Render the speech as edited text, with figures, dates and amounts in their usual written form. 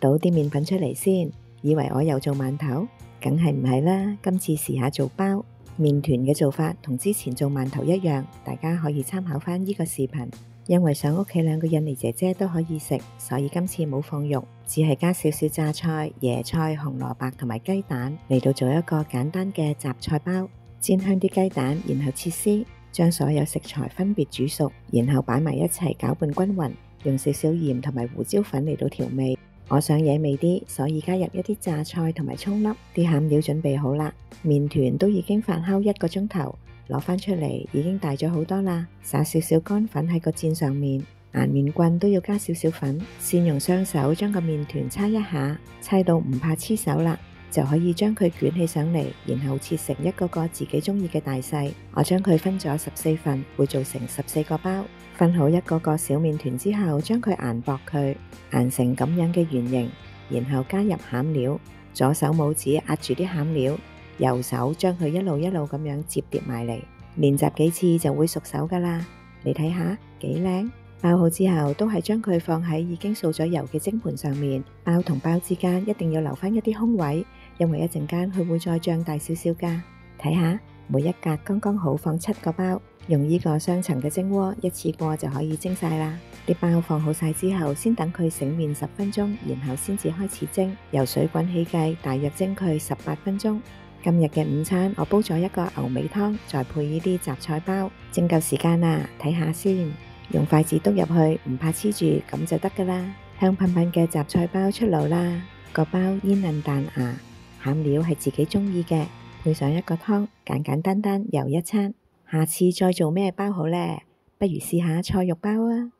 倒啲麵粉出嚟先，以為我又做饅頭？梗係唔係啦，今次試下做包。麵團嘅做法同之前做饅頭一樣，大家可以參考返呢個視頻。因為想屋企2個印尼姐姐都可以食，所以今次冇放肉，只係加少少榨菜、椰菜、紅蘿蔔同埋雞蛋嚟到做一個簡單嘅雜菜包。煎香啲雞蛋，然後切絲，將所有食材分別煮熟，然後擺埋一齊攪拌均勻，用少少鹽同埋胡椒粉嚟到調味。我想惹味啲，所以加入一啲榨菜同埋蔥粒。啲餡料準備好啦，麵團都已經發酵1個鐘頭，攞返出嚟已經大咗好多啦。撒少少乾粉喺個墊上面，硬麵棍都要加少少粉，先用雙手將個麵團搓一下，搓到唔怕黐手啦，就可以將佢捲起上嚟，然後切成一個個自己中意嘅大細。我將佢分咗14份，會做成14個包。分好一個個小麵團之後，將佢研薄佢，研成咁樣嘅圓形，然後加入餡料，左手拇指壓住啲餡料，右手將佢一路一路咁樣摺疊埋嚟。練習幾次就會熟手噶啦。你睇下幾靚。包好之後都係將佢放喺已經掃咗油嘅蒸盤上面，包同包之間一定要留返一啲空位，因為一陣間佢會再脹大少少噶。睇下每一格剛剛好放7個包，用呢個雙層嘅蒸鍋一次過就可以蒸晒啦。啲包放好晒之後，先等佢醒面10分鐘，然後先至開始蒸。由水滾起計，大約蒸佢18分鐘。今日嘅午餐我煲咗一個牛尾湯，再配呢啲雜菜包，蒸夠時間啦，睇下先。用筷子篤入去，唔怕黐住，咁就得噶啦。香噴噴嘅雜菜包出爐啦，個包煙韌彈牙，餡料係自己中意嘅，配上一個湯，簡簡單單又一餐。下次再做咩包好呢？不如試下菜肉包啊！